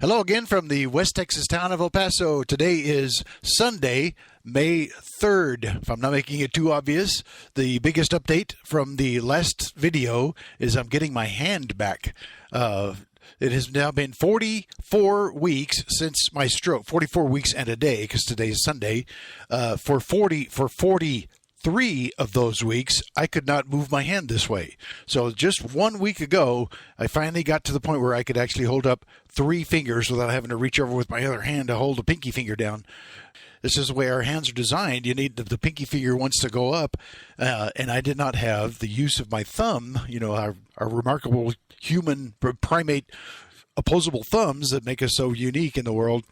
Hello again from the West Texas town of El Paso. Today is Sunday, May 3rd. If I'm not making it too obvious, the biggest update from the last video is I'm getting my hand back. It has now been 44 weeks since my stroke, 44 weeks and a day, because today is Sunday. For 43 of those weeks, I could not move my hand this way. So just 1 week ago, I finally got to the point where I could actually hold up 3 fingers without having to reach over with my other hand to hold a pinky finger down. This is the way our hands are designed. You need the pinky finger wants to go up, and I did not have the use of my thumb, our remarkable human primate opposable thumbs that make us so unique in the world.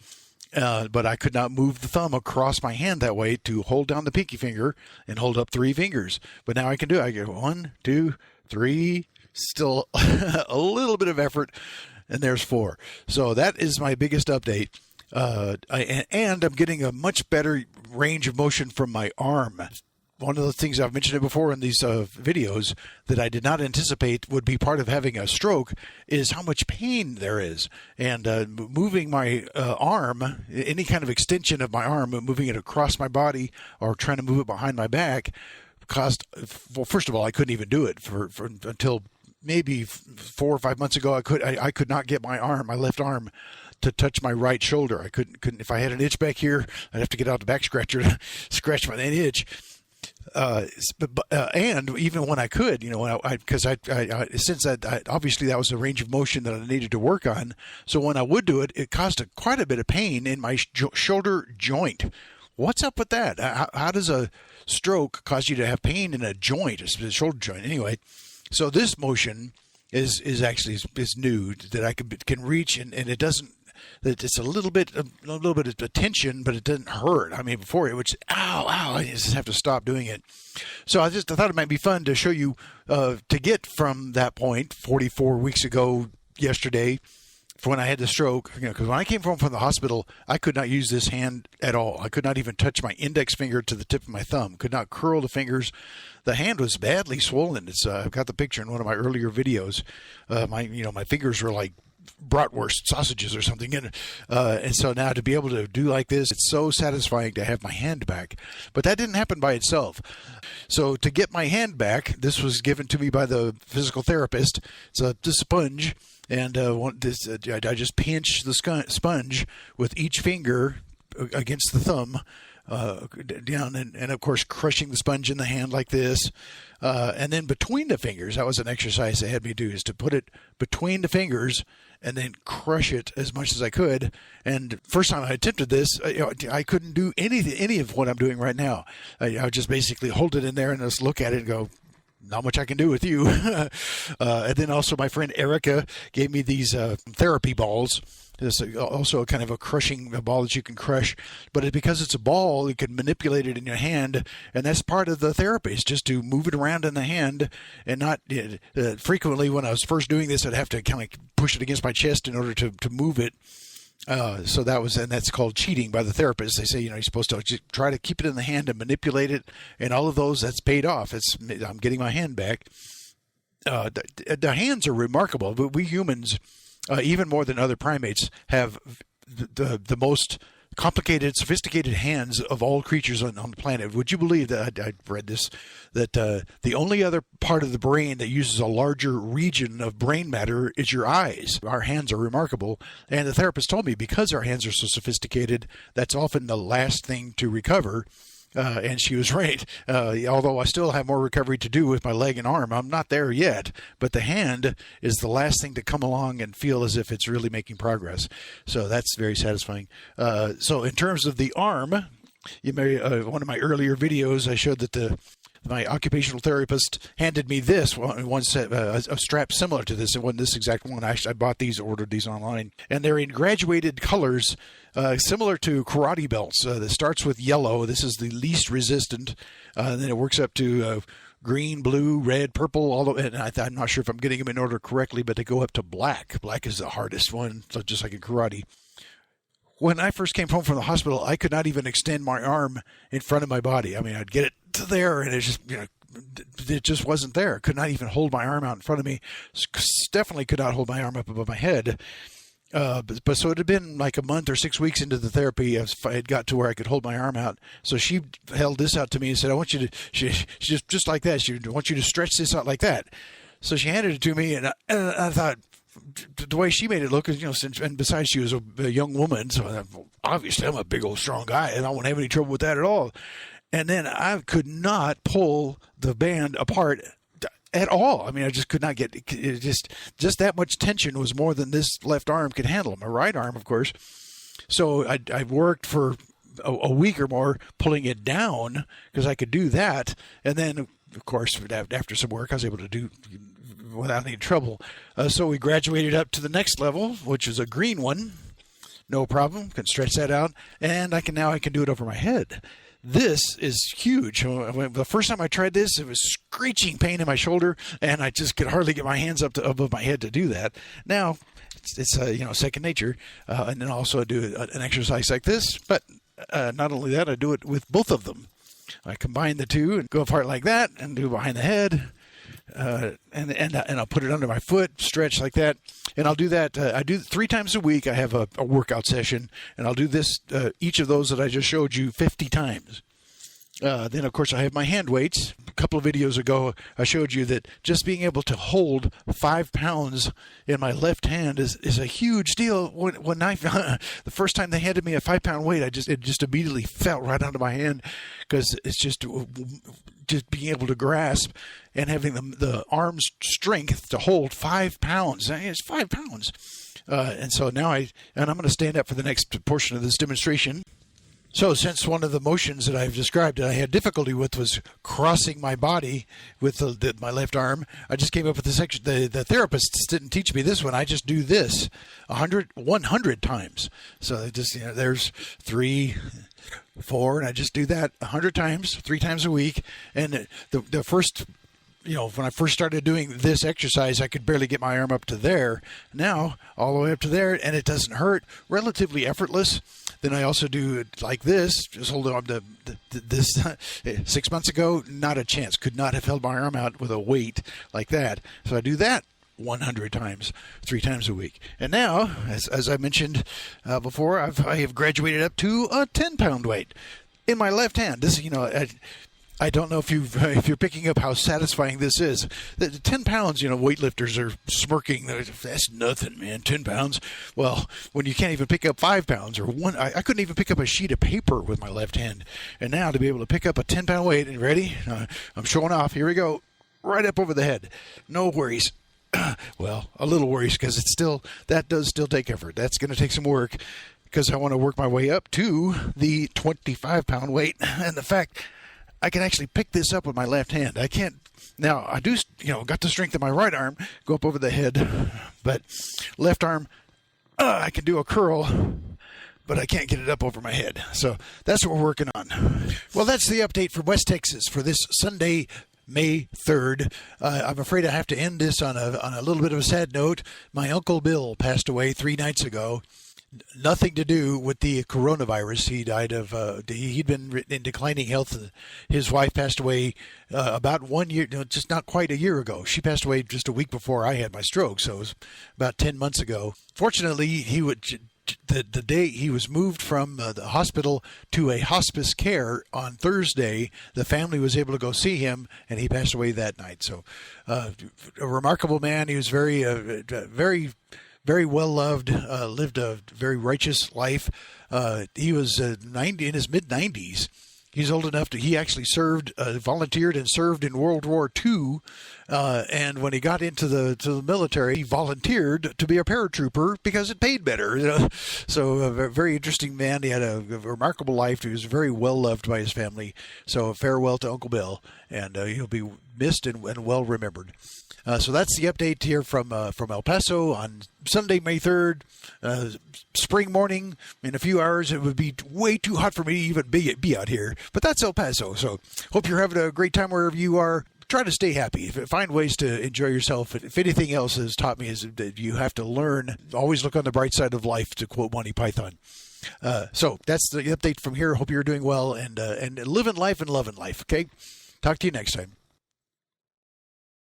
But I could not move the thumb across my hand that way to hold down the pinky finger and hold up 3 fingers. But now I can do it. I go 1, 2, 3, still a little bit of effort, and there's 4. So that is my biggest update. And I'm getting a much better range of motion from my arm. One of the things I've mentioned it before in these videos that I did not anticipate would be part of having a stroke is how much pain there is. And moving my arm, any kind of extension of my arm, moving it across my body or trying to move it behind my back caused, well, first of all, I couldn't even do it for until maybe 4 or 5 months ago. I could not get my left arm to touch my right shoulder. I couldn't. If I had an itch back here, I'd have to get out the back scratcher to scratch my itch. And even when I could, because since obviously that was a range of motion that I needed to work on. So when I would do it, it caused quite a bit of pain in my shoulder joint. What's up with that? How does a stroke cause you to have pain in a joint, a shoulder joint? Anyway, so this motion is new that I can reach, and it doesn't. It's a little bit of tension, but it doesn't hurt. I mean, before it would ow, I just have to stop doing it. So I thought it might be fun to show you to get from that point 44 weeks ago yesterday, for when I had the stroke. Because when I came home from the hospital, I could not use this hand at all. I could not even touch my index finger to the tip of my thumb. Could not curl the fingers. The hand was badly swollen. I've got the picture in one of my earlier videos. My fingers were like bratwurst sausages or something, and so now to be able to do like this, it's so satisfying to have my hand back. But that didn't happen by itself. So to get my hand back, this was given to me by the physical therapist. It's a sponge, and I just pinch the sponge with each finger against the thumb down, and of course crushing the sponge in the hand like this, and then between the fingers. That was an exercise they had me do, is to put it between the fingers and then crush it as much as I could. And first time I attempted this, I couldn't do any of what I'm doing right now. I would just basically hold it in there and just look at it and go, not much I can do with you. And then also my friend Erica gave me these therapy balls. It's also kind of a crushing ball that you can crush, but because it's a ball, you can manipulate it in your hand, and that's part of the therapy, is just to move it around in the hand, and not frequently when I was first doing this, I'd have to kind of push it against my chest in order to move it. So that's called cheating by the therapist. They say, you're supposed to just try to keep it in the hand and manipulate it, and all of those, that's paid off. I'm getting my hand back. The hands are remarkable, but we humans, even more than other primates, have the most complicated, sophisticated hands of all creatures on the planet. Would you believe that I read this, that the only other part of the brain that uses a larger region of brain matter is your eyes? Our hands are remarkable, and the therapist told me because our hands are so sophisticated, that's often the last thing to recover. And she was right. Although I still have more recovery to do with my leg and arm, I'm not there yet. But the hand is the last thing to come along and feel as if it's really making progress. So that's very satisfying. So in terms of the arm, you may one of my earlier videos, I showed that my occupational therapist handed me this one set, a strap similar to this. It wasn't this exact one. I bought these, ordered these online, and they're in graduated colors, similar to karate belts. That starts with yellow. This is the least resistant, and then it works up to green, blue, red, purple. And I'm not sure if I'm getting them in order correctly, but they go up to black. Black is the hardest one, so just like in karate. When I first came home from the hospital, I could not even extend my arm in front of my body. I mean, I'd get it to there, and it just wasn't there. Could not even hold my arm out in front of me. Definitely could not hold my arm up above my head. But so it had been like a month or 6 weeks into the therapy. I had got to where I could hold my arm out. So she held this out to me and said, "I want you to." She just like that. She wants you to stretch this out like that. So she handed it to me, and I thought the way she made it look is, and besides she was a young woman, so obviously I'm a big old strong guy, and I won't have any trouble with that at all. And then I could not pull the band apart at all. I mean, I just could not get it. Just that much tension was more than this left arm could handle. My right arm, of course. So I worked for a week or more pulling it down because I could do that. And then, of course, after some work, I was able to do without any trouble. So we graduated up to the next level, which is a green one. No problem. Can stretch that out. And I can do it over my head. This is huge. The first time I tried this, it was screeching pain in my shoulder, and I just could hardly get my hands up above my head to do that. Now, it's second nature, and then also I do an exercise like this. But not only that, I do it with both of them. I combine the two and go apart like that, and do behind the head, and I'll put it under my foot, stretch like that, and I'll do that. I do 3 times a week. I have a workout session, and I'll do this each of those that I just showed you 50 times. Then, of course, I have my hand weights. A couple of videos ago, I showed you that just being able to hold 5 pounds in my left hand is a huge deal. When I the first time they handed me a 5-pound weight, it just immediately fell right onto my hand because it's just being able to grasp and having the arm's strength to hold 5 pounds. It's 5 pounds. And so now I'm going to stand up for the next portion of this demonstration. So since one of the motions that I've described that I had difficulty with was crossing my body with my left arm, I just came up with this extra. The therapists didn't teach me this one. I just do this 100 times. So there's 3, 4, and I just do that 100 times, 3 times a week. And the first, when I first started doing this exercise, I could barely get my arm up to there. Now, all the way up to there, and it doesn't hurt. Relatively effortless. Then I also do it like this. Just hold on to this. 6 months ago, not a chance. Could not have held my arm out with a weight like that. So I do that 100 times, 3 times a week. And now, as I mentioned before, I have graduated up to a 10-pound weight in my left hand. This, I don't know if you're picking up how satisfying this is. The 10 pounds, weightlifters are smirking. That's nothing, man. 10 pounds. Well, when you can't even pick up 5 pounds or one, I couldn't even pick up a sheet of paper with my left hand. And now to be able to pick up a 10-pound weight, and ready? I'm showing off. Here we go. Right up over the head. No worries. Well, a little worries because that does still take effort. That's going to take some work because I want to work my way up to the 25-pound weight. And the fact I can actually pick this up with my left hand. I can't. Now, I do, got the strength of my right arm, go up over the head, but left arm, I can do a curl, but I can't get it up over my head. So that's what we're working on. Well, that's the update from West Texas for this Sunday, May 3rd. I'm afraid I have to end this on a little bit of a sad note. My Uncle Bill passed away 3 nights ago. Nothing to do with the coronavirus. He died of, he'd been in declining health. His wife passed away about 1 year, just not quite a year ago. She passed away just a week before I had my stroke, so it was about 10 months ago. Fortunately, the day he was moved from the hospital to a hospice care on Thursday, the family was able to go see him, and he passed away that night. So a remarkable man. He was very well loved, lived a very righteous life. He was 90 in his mid-90s. He's old enough he actually served, volunteered and served in World War II. And when he got into the military, he volunteered to be a paratrooper because it paid better. So a very interesting man. He had a remarkable life. He was very well loved by his family. So farewell to Uncle Bill, and he'll be missed and well remembered. So that's the update here from El Paso on Sunday, May 3rd, spring morning. In a few hours, it would be way too hot for me to even be out here. But that's El Paso. So hope you're having a great time wherever you are. Try to stay happy. Find ways to enjoy yourself. If anything else has taught me is that you have to learn. Always look on the bright side of life, to quote Monty Python. So that's the update from here. Hope you're doing well and living life and loving life. Okay? Talk to you next time.